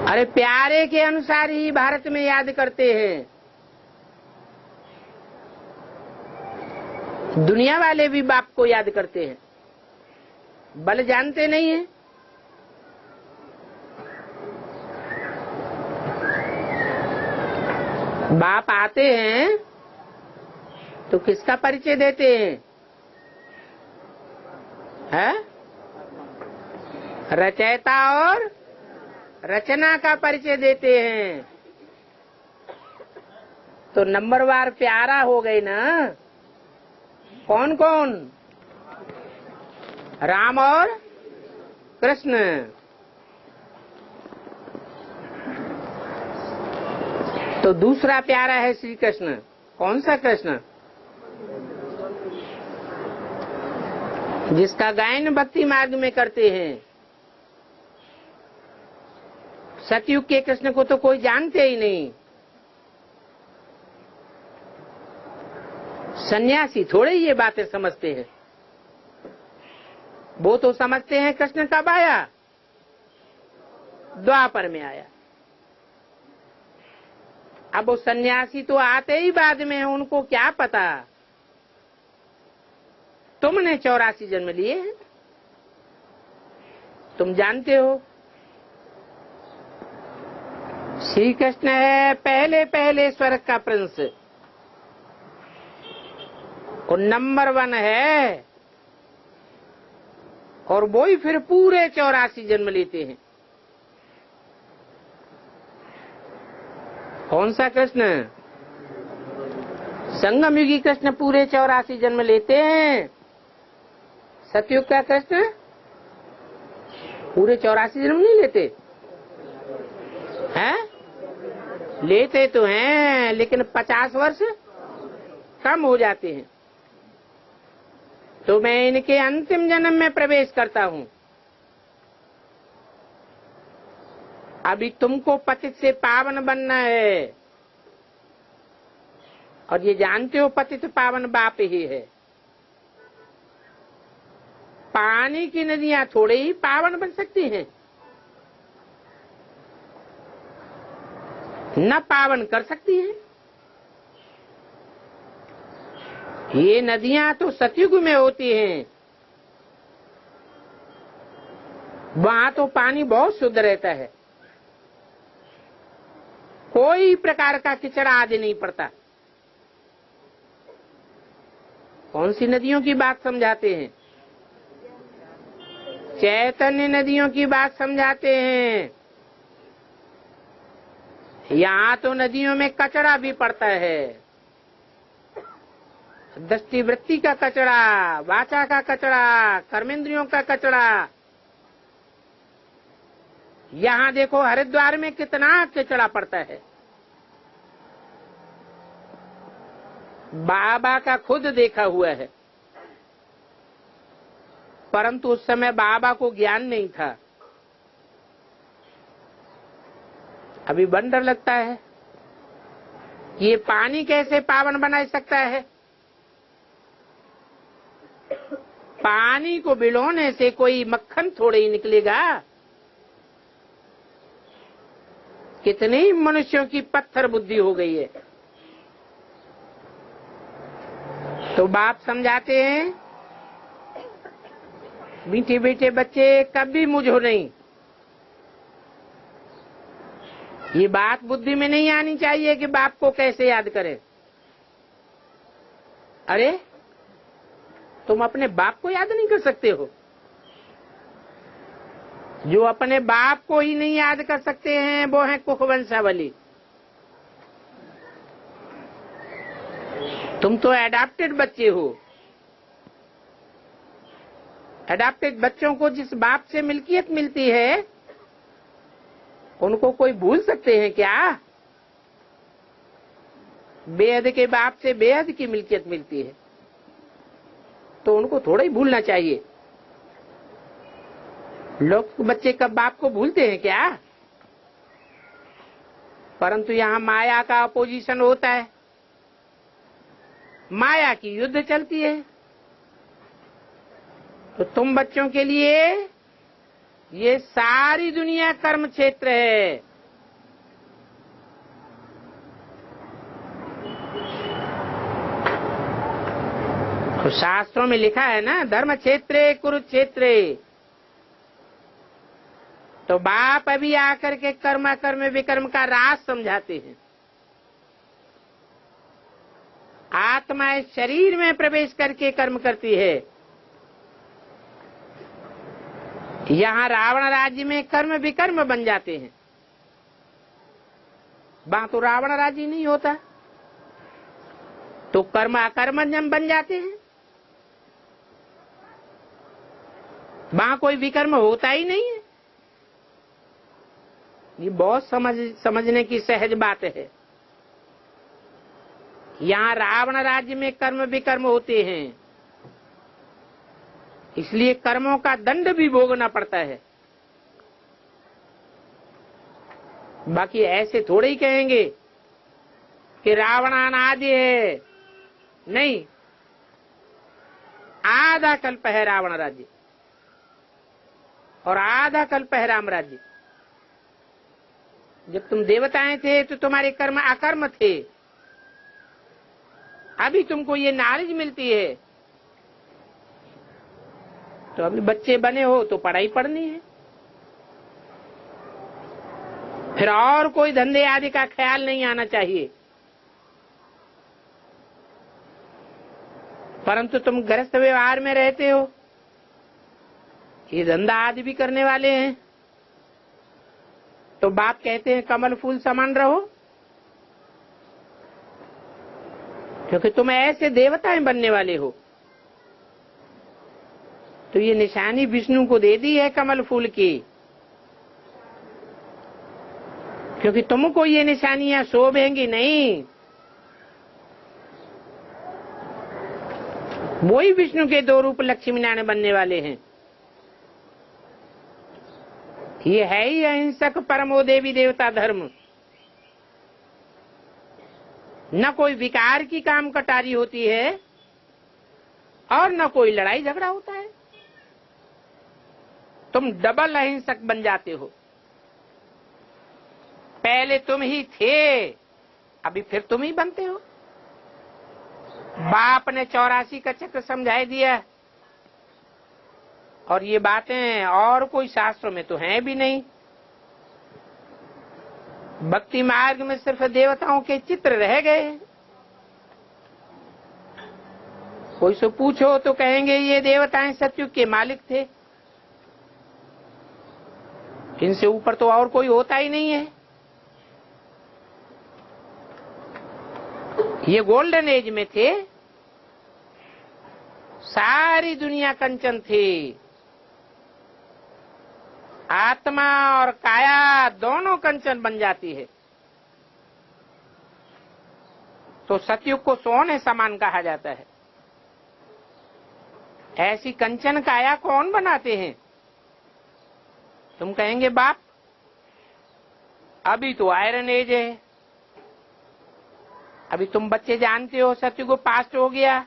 अरे प्यारे के अनुसार ही भारत में याद करते हैं। दुनिया वाले भी बाप को याद करते हैं, बल जानते नहीं है। बाप आते हैं तो किसका परिचय देते हैं? रचयिता और रचना का परिचय देते हैं। तो नंबरवार प्यारा हो गए ना। कौन कौन? राम और कृष्ण। तो दूसरा प्यारा है श्री कृष्ण। कौन सा कृष्ण? जिसका गायन भक्ति मार्ग में करते हैं। सतयुग के कृष्ण को तो कोई जानते ही नहीं। सन्यासी थोड़े ये बातें समझते हैं। वो तो समझते हैं कृष्ण कब आया? द्वापर में आया। अब वो सन्यासी तो आते ही बाद में हैं, उनको क्या पता तुमने 84 जन्म लिए हैं। तुम जानते हो श्री कृष्ण है पहले पहले स्वर्ग का प्रिंस, वो नंबर 1 है, और वो ही फिर पूरे 84 जन्म लेते हैं। कौन सा कृष्ण? संगम युगी कृष्ण पूरे 84 जन्म लेते हैं। सतयुग का कृष्ण पूरे 84 जन्म नहीं लेते हैं? लेते तो हैं, लेकिन 50 वर्ष कम हो जाते हैं। तो मैं इनके अंतिम जन्म में प्रवेश करता हूँ। अभी तुमको पतित से पावन बनना है, और ये जानते हो पतित पावन बाप ही है। पानी की नदियां थोड़े ही पावन बन सकती हैं, न पावन कर सकती हैं। ये नदियां तो सतयुग में होती हैं, वहां तो पानी बहुत शुद्ध रहता है, कोई प्रकार का किचड़ा आदि नहीं पड़ता। कौन सी नदियों की बात समझाते हैं? चैतन्य नदियों की बात समझाते हैं। यहाँ तो नदियों में कचरा भी पड़ता है, दृष्टि वृत्ति का कचरा, वाचा का कचरा, कर्मेंद्रियों का कचरा। यहाँ देखो हरिद्वार में कितना कचरा पड़ता है। बाबा का खुद देखा हुआ है, परंतु उस समय बाबा को ज्ञान नहीं था। अभी बंडर लगता है, ये पानी कैसे पावन बना सकता है? पानी को बिलोने से कोई मक्खन थोड़े ही निकलेगा। कितने ही मनुष्यों की पत्थर बुद्धि हो गई है। तो बाप समझाते हैं, मीठे मीठे बच्चे कभी मुझो नहीं। ये बात बुद्धि में नहीं आनी चाहिए कि बाप को कैसे याद करें। अरे तुम अपने बाप को याद नहीं कर सकते हो? जो अपने बाप को ही नहीं याद कर सकते हैं वो है कुखवंशावली। तुम तो एडाप्टेड बच्चे हो। एडाप्टेड बच्चों को जिस बाप से मिल्कियत मिलती है उनको कोई भूल सकते हैं क्या? बेहद के बाप से बेहद की मिल्कियत मिलती है, तो उनको थोड़ा ही भूलना चाहिए। लोग बच्चे कब बाप को भूलते हैं क्या? परंतु यहाँ माया का अपोजिशन होता है, माया की युद्ध चलती है। तो तुम बच्चों के लिए ये सारी दुनिया कर्म क्षेत्र है। तो शास्त्रों में लिखा है ना, धर्म क्षेत्रे कुरुक्षेत्रे। तो बाप अभी आकर के कर्म कर्म विकर्म का राज समझाते हैं। आत्मा इस शरीर में प्रवेश करके कर्म करती है। यहाँ रावण राज्य में कर्म विकर्म बन जाते हैं, वहां तो रावण राज्य नहीं होता, तो कर्म अकर्म बन जाते हैं। वहां कोई विकर्म होता ही नहीं है। ये बहुत समझने की सहज बात है। यहाँ रावण राज्य में कर्म विकर्म होते हैं, इसलिए कर्मों का दंड भी भोगना पड़ता है। बाकी ऐसे थोड़े ही कहेंगे कि रावण अनादि है। नहीं, आधा कल्प है रावण राज्य और आधा कल्प है राम राज्य। जब तुम देवताएं थे तो तुम्हारे कर्म अकर्म थे। अभी तुमको ये नॉलेज मिलती है, तो अभी बच्चे बने हो तो पढ़ाई पढ़नी है। फिर और कोई धंधे आदि का ख्याल नहीं आना चाहिए। परंतु तुम गृहस्थ व्यवहार में रहते हो, ये धंधा आदि भी करने वाले हैं, तो बाप कहते हैं कमल फूल समान रहो। क्योंकि तुम ऐसे देवताएं बनने वाले हो। तो ये निशानी विष्णु को दे दी है कमल फूल की, क्योंकि तुमको ये निशानियां शोभेंगी नहीं। वही विष्णु के दो रूप लक्ष्मी नारायण बनने वाले हैं। ये है ही अहिंसक परमो देवी देवता धर्म। न कोई विकार की काम कटारी होती है और न कोई लड़ाई झगड़ा होता है। तुम डबल अहिंसक बन जाते हो। पहले तुम ही थे, अभी फिर तुम ही बनते हो। बाप ने 84 का चक्र समझाई दिया, और ये बातें और कोई शास्त्रों में तो हैं भी नहीं। भक्ति मार्ग में सिर्फ देवताओं के चित्र रह गए। कोई से पूछो तो कहेंगे ये देवताएं सतयुग के मालिक थे, इनसे ऊपर तो और कोई होता ही नहीं है। ये गोल्डन एज में थे, सारी दुनिया कंचन थी। आत्मा और काया दोनों कंचन बन जाती है, तो सतयुग को सोने समान कहा जाता है। ऐसी कंचन काया कौन बनाते हैं? तुम कहेंगे बाप अभी तो आयरन एज है। अभी तुम बच्चे जानते हो सतयुग पास्ट हो गया।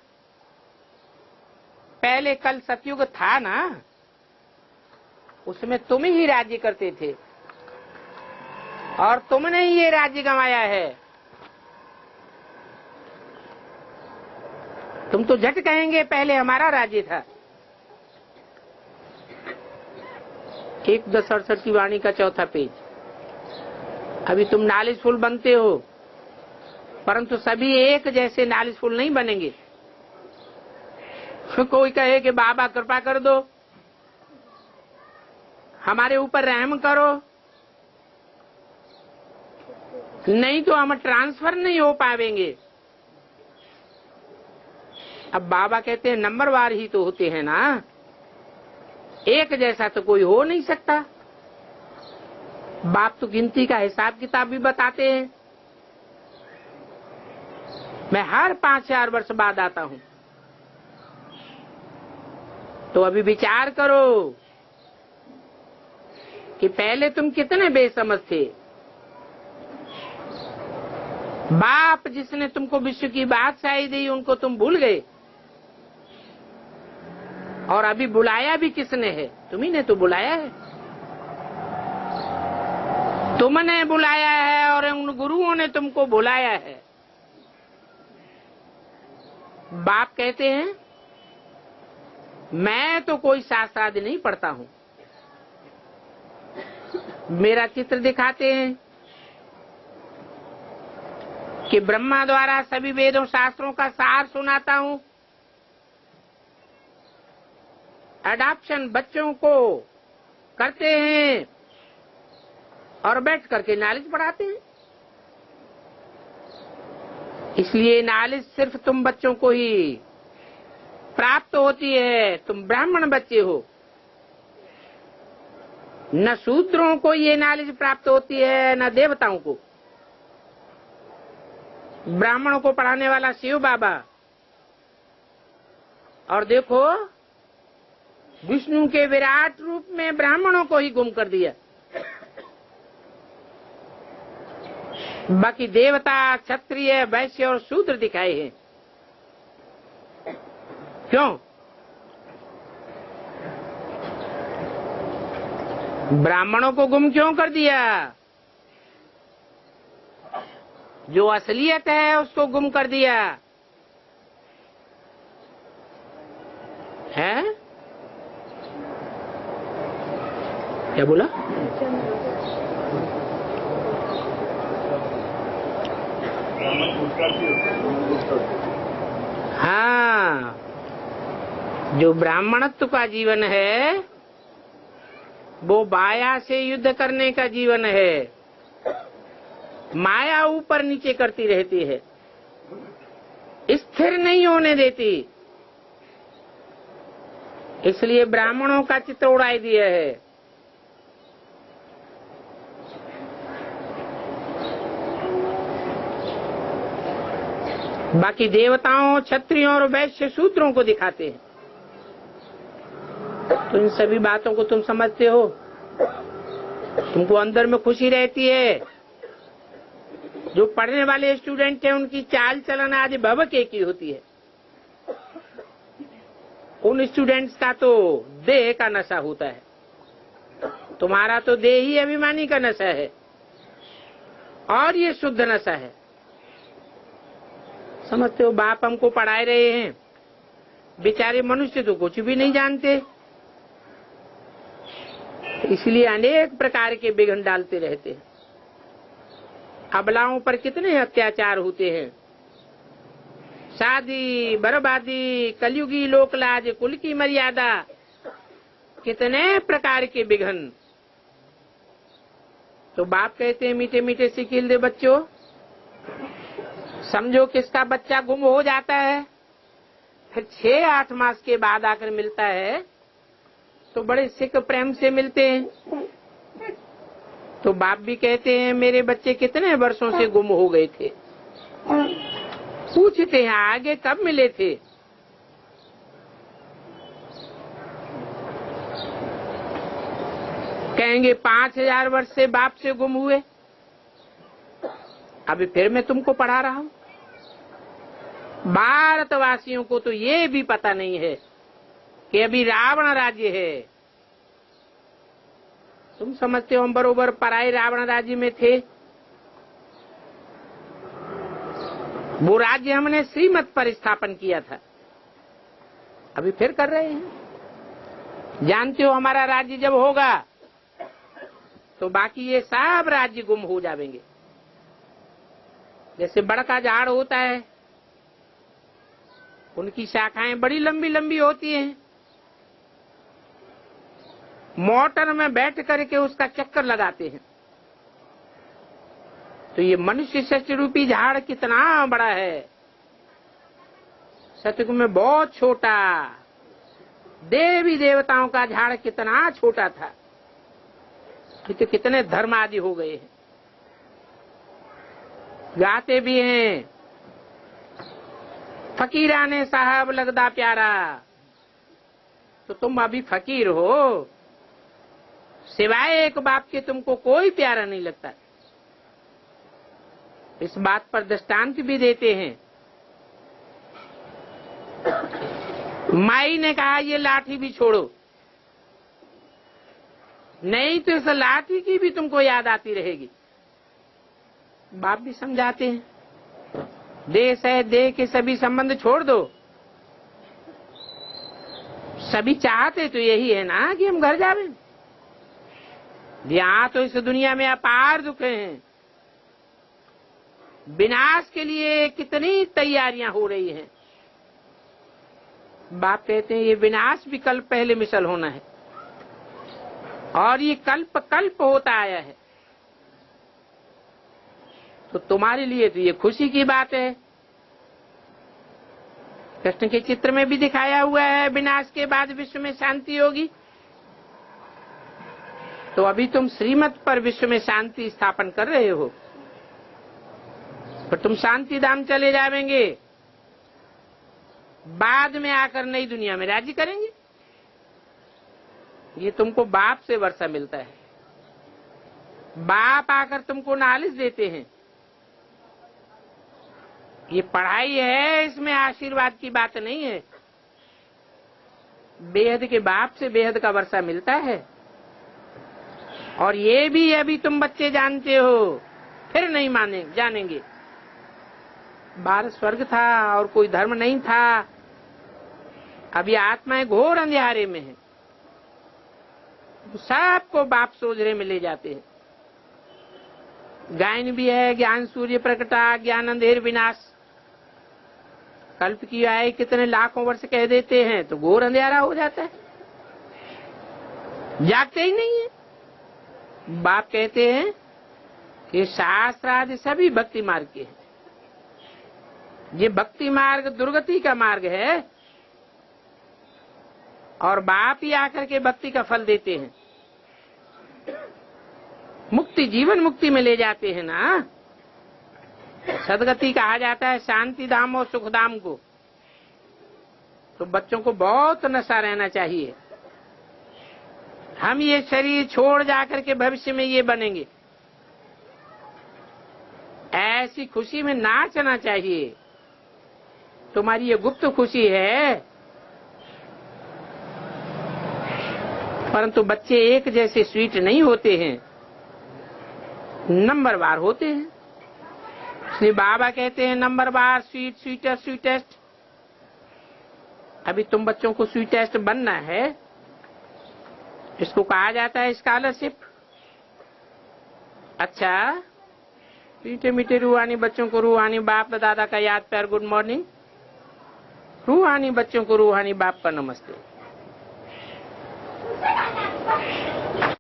पहले कल सतयुग था ना, उसमें तुम ही राज्य करते थे और तुमने ही ये राज्य गंवाया है। तुम तो झट कहेंगे पहले हमारा राज्य था। 1:10:68 की वाणी का 4था पेज। अभी तुम नॉलेजफुल बनते हो, परंतु सभी एक जैसे नॉलेजफुल नहीं बनेंगे। कोई कहे कि बाबा कृपा कर दो, हमारे ऊपर रहम करो, नहीं तो हम ट्रांसफर नहीं हो पाएंगे। अब बाबा कहते हैं नंबरवार ही तो होते हैं ना, एक जैसा तो कोई हो नहीं सकता। बाप तो गिनती का हिसाब किताब भी बताते हैं। मैं हर 5-4 वर्ष बाद आता हूं। तो अभी विचार करो कि पहले तुम कितने बेसमझ थे। बाप जिसने तुमको विश्व की बादशाही दी उनको तुम भूल गए, और अभी बुलाया भी किसने है? तुम्ही ने तो बुलाया है। तुमने बुलाया है और उन गुरुओं ने तुमको बुलाया है। बाप कहते हैं मैं तो कोई शास्त्र आदि नहीं पढ़ता हूं, मेरा चित्र दिखाते हैं कि ब्रह्मा द्वारा सभी वेदों शास्त्रों का सार सुनाता हूं। अडॉप्शन बच्चों को करते हैं और बैठ करके नॉलेज पढ़ाते हैं। इसलिए नॉलेज सिर्फ तुम बच्चों को ही प्राप्त होती है। तुम ब्राह्मण बच्चे हो, न शूद्रों को ये नॉलेज प्राप्त होती है न देवताओं को। ब्राह्मणों को पढ़ाने वाला शिव बाबा, और देखो विष्णु के विराट रूप में ब्राह्मणों को ही गुम कर दिया। बाकी देवता, क्षत्रिय, वैश्य और शूद्र दिखाए हैं। क्यों? ब्राह्मणों को गुम क्यों कर दिया? जो असलियत है उसको गुम कर दिया है। क्या बोला? हाँ, जो ब्राह्मणत्व का जीवन है वो माया से युद्ध करने का जीवन है। माया ऊपर नीचे करती रहती है। स्थिर नहीं होने देती। इसलिए ब्राह्मणों का चित्त उड़ाई दिया है। बाकी देवताओं, क्षत्रियों और वैश्य शूद्रों को दिखाते हैं। तो इन सभी बातों को तुम समझते हो, तुमको अंदर में खुशी रहती है। जो पढ़ने वाले स्टूडेंट हैं उनकी चाल चलन आज भवक एक ही होती है। उन स्टूडेंट्स का तो देह का नशा होता है, तुम्हारा तो देह ही अभिमानी का नशा है, और ये शुद्ध नशा है। समझते हो, बाप हमको पढ़ाए रहे हैं, बेचारे मनुष्य तो कुछ भी नहीं जानते, इसलिए अनेक प्रकार के विघ्न डालते रहते हैं। अबलाओं पर कितने अत्याचार होते हैं, शादी, बर्बादी, कलयुगी लोकलाज, कुल की मर्यादा, कितने प्रकार के विघ्न। तो बाप कहते हैं मीठे मीठे सिखिल दे बच्चों, समझो किसका बच्चा गुम हो जाता है, फिर 6-8 मास के बाद आकर मिलता है तो बड़े सिख प्रेम से मिलते हैं। तो बाप भी कहते हैं मेरे बच्चे कितने वर्षों से गुम हो गए थे, पूछते हैं आगे कब मिले थे। कहेंगे 5000 वर्ष से बाप से गुम हुए। अभी फिर मैं तुमको पढ़ा रहा हूं। भारतवासियों को तो ये भी पता नहीं है कि अभी रावण राज्य है। तुम समझते हो हम बरोबर पराए रावण राज्य में थे। वो राज्य हमने श्रीमत पर स्थापन किया था, अभी फिर कर रहे हैं। जानते हो हमारा राज्य जब होगा तो बाकी ये सब राज्य गुम हो जाएंगे। जैसे बड़ का झाड़ होता है, उनकी शाखाएं बड़ी लंबी लंबी होती हैं, मोटर में बैठ करके उसका चक्कर लगाते हैं। तो ये मनुष्य सत्य रूपी झाड़ कितना बड़ा है, सतयुग में बहुत छोटा। देवी देवताओं का झाड़ कितना छोटा था, तो कितने धर्म आदि हो गए हैं। गाते भी हैं फकीराने साहब लगदा प्यारा। तो तुम अभी फकीर हो, सिवाय एक बाप के तुमको कोई प्यारा नहीं लगता। इस बात पर दृष्टांत भी देते हैं। माई ने कहा ये लाठी भी छोड़ो, नहीं तो इस लाठी की भी तुमको याद आती रहेगी। बाप भी समझाते हैं देश है, देह के सभी संबंध छोड़ दो। सभी चाहते तो यही है ना कि हम घर जावें। यहाँ तो इस दुनिया में अपार दुख हैं, विनाश के लिए कितनी तैयारियां हो रही हैं। बाप कहते हैं ये विनाश भी कल्प पहले मिसल होना है, और ये कल्प कल्प होता आया है। तो तुम्हारे लिए तो ये खुशी की बात है। कृष्ण के चित्र में भी दिखाया हुआ है विनाश के बाद विश्व में शांति होगी। तो अभी तुम श्रीमत पर विश्व में शांति स्थापन कर रहे हो, पर तुम शांति धाम चले जाएंगे, बाद में आकर नई दुनिया में राज्य करेंगे। ये तुमको बाप से वर्षा मिलता है। बाप आकर तुमको नॉलेज देते हैं। ये पढ़ाई है, इसमें आशीर्वाद की बात नहीं है। बेहद के बाप से बेहद का वर्षा मिलता है। और ये भी अभी तुम बच्चे जानते हो, फिर नहीं जानेंगे। बाहर स्वर्ग था और कोई धर्म नहीं था, अभी आत्माएं घोर अंधेरे में है। सबको बाप सोजरे में ले जाते हैं। गायन भी है ज्ञान सूर्य प्रकटा, ज्ञान अंधेर विनाश। कल्प की आय कितने लाखों वर्ष कह देते हैं तो घोर अंधेरा हो जाता है, जागते ही नहीं है। बाप कहते हैं कि शास्त्र आदि सभी भक्ति मार्ग के हैं, ये भक्ति मार्ग दुर्गति का मार्ग है और बाप ही आकर के भक्ति का फल देते हैं, मुक्ति जीवन मुक्ति में ले जाते हैं ना। सदगति कहा जाता है शांति धाम और सुख धाम को। तो बच्चों को बहुत नशा रहना चाहिए। हम ये शरीर छोड़ जाकर के भविष्य में ये बनेंगे, ऐसी खुशी में नाचना चाहिए। तुम्हारी ये गुप्त खुशी है, परंतु बच्चे एक जैसे स्वीट नहीं होते हैं, नंबरवार होते हैं। इसलिए बाबा कहते हैं नंबरवार स्वीट स्वीटेस्ट स्वीटेस्ट। अभी तुम बच्चों को स्वीटेस्ट बनना है, इसको कहा जाता है स्कॉलरशिप। अच्छा, मीठे मीठे रूहानी बच्चों को रूहानी बाप दादा का याद प्यार गुड मॉर्निंग, रूहानी बच्चों को रूहानी बाप का नमस्ते।